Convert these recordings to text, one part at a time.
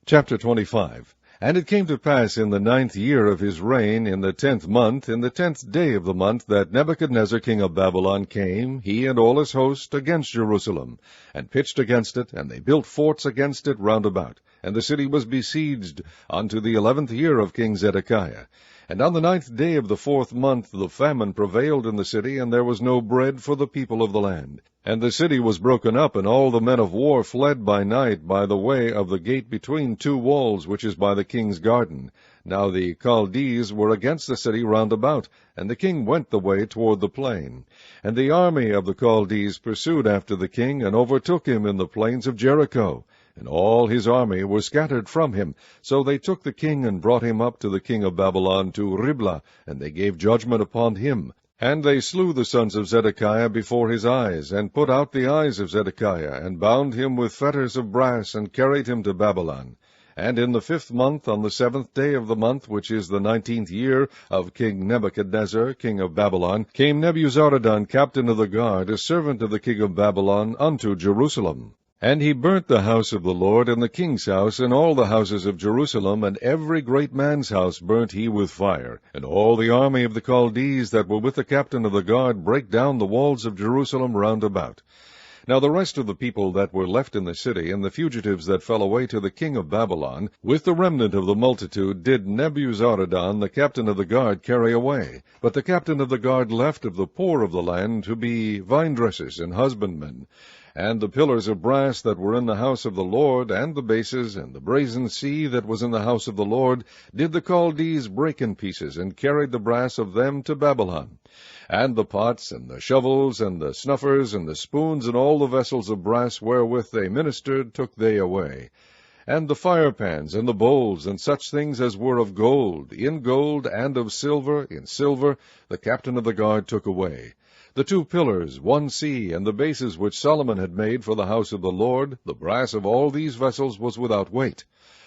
Chapter 25. And it came to pass in the 9th year of his reign, in the 10th month, in the 10th day of the month, that Nebuchadnezzar king of Babylon came, he and all his host, against Jerusalem, and pitched against it, and they built forts against it round about. And the city was besieged unto the 11th year of King Zedekiah. And on the 9th day of the 4th month the famine prevailed in the city, and there was no bread for the people of the land. And the city was broken up, and all the men of war fled by night by the way of the gate between two walls, which is by the king's garden. Now the Chaldees were against the city round about, and the king went the way toward the plain. And the army of the Chaldees pursued after the king, and overtook him in the plains of Jericho. And all his army were scattered from him. So they took the king, and brought him up to the king of Babylon to Riblah, and they gave judgment upon him. And they slew the sons of Zedekiah before his eyes, and put out the eyes of Zedekiah, and bound him with fetters of brass, and carried him to Babylon. And in the 5th month, on the 7th day of the month, which is the 19th year of King Nebuchadnezzar, king of Babylon, came Nebuzaradan, captain of the guard, a servant of the king of Babylon, unto Jerusalem. And he burnt the house of the Lord, and the king's house, and all the houses of Jerusalem, and every great man's house burnt he with fire. And all the army of the Chaldees that were with the captain of the guard brake down the walls of Jerusalem round about. Now the rest of the people that were left in the city, and the fugitives that fell away to the king of Babylon, with the remnant of the multitude, did Nebuzaradan, the captain of the guard, carry away. But the captain of the guard left of the poor of the land to be vine-dressers and husbandmen. And the pillars of brass that were in the house of the Lord, and the bases, and the brazen sea that was in the house of the Lord, did the Chaldees break in pieces, and carried the brass of them to Babylon. And the pots, and the shovels, and the snuffers, and the spoons, and all the vessels of brass wherewith they ministered, took they away. And the firepans, and the bowls, and such things as were of gold, in gold, and of silver, in silver, the captain of the guard took away. The 2 pillars, 1 sea, and the bases which Solomon had made for the house of the Lord, the brass of all these vessels was without weight.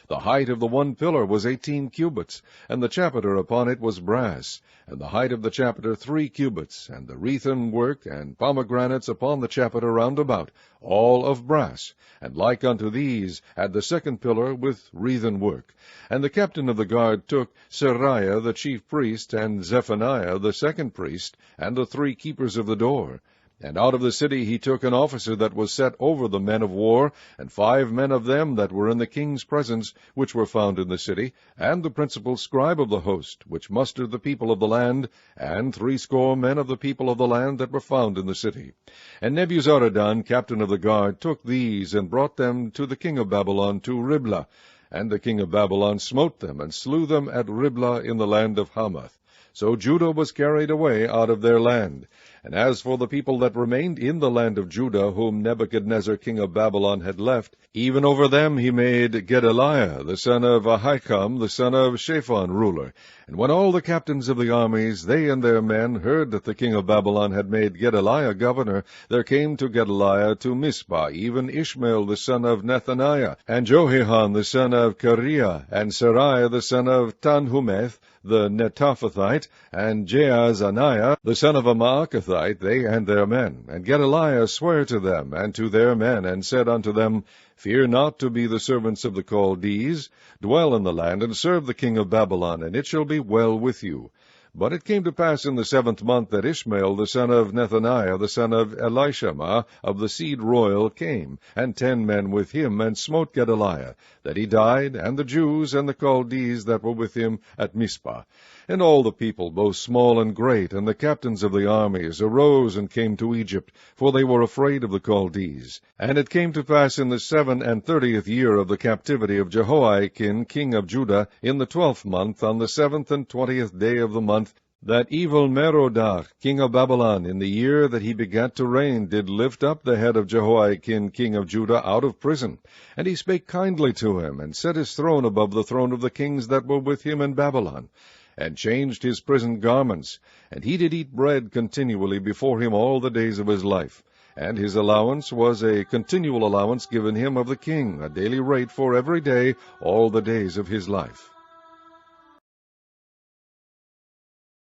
The height of the 1 pillar was 18 cubits, and the chapiter upon it was brass, and the height of the chapiter 3 cubits, and the wreathen work and pomegranates upon the chapiter round about, all of brass, and like unto these had the 2nd pillar with wreathen work. And the captain of the guard took Seraiah the chief priest, and Zephaniah the 2nd priest, and the 3 keepers of the door. And out of the city he took an officer that was set over the men of war, and 5 men of them that were in the king's presence, which were found in the city, and the principal scribe of the host, which mustered the people of the land, and 60 men of the people of the land that were found in the city. And Nebuzaradan, captain of the guard, took these, and brought them to the king of Babylon to Riblah. And the king of Babylon smote them, and slew them at Riblah in the land of Hamath. So Judah was carried away out of their land. And as for the people that remained in the land of Judah, whom Nebuchadnezzar king of Babylon had left, even over them he made Gedaliah the son of Ahikam, the son of Shaphan, ruler. And when all the captains of the armies, they and their men, heard that the king of Babylon had made Gedaliah governor, there came to Gedaliah to Mizpah even Ishmael the son of Nethaniah, and Johanan the son of Kareah, and Seraiah the son of Tanhumeth, the Netophathite, and Jaazaniah the son of a Maacathite, they and their men. And Gedaliah sware to them and to their men, and said unto them, Fear not to be the servants of the Chaldees. Dwell in the land, and serve the king of Babylon, and it shall be well with you. But it came to pass in the 7th month that Ishmael the son of Nethaniah, the son of Elishama, of the seed royal, came, and 10 men with him, and smote Gedaliah, that he died, and the Jews and the Chaldees that were with him at Mizpah. And all the people, both small and great, and the captains of the armies, arose and came to Egypt, for they were afraid of the Chaldees. And it came to pass in the 37th year of the captivity of Jehoiakim king of Judah, in the 12th month, on the 7th and 20th day of the month, that Evil-Merodach king of Babylon, in the year that he begat to reign, did lift up the head of Jehoiakim king of Judah out of prison. And he spake kindly to him, and set his throne above the throne of the kings that were with him in Babylon, and changed his prison garments. And he did eat bread continually before him all the days of his life. And his allowance was a continual allowance given him of the king, a daily rate for every day, all the days of his life.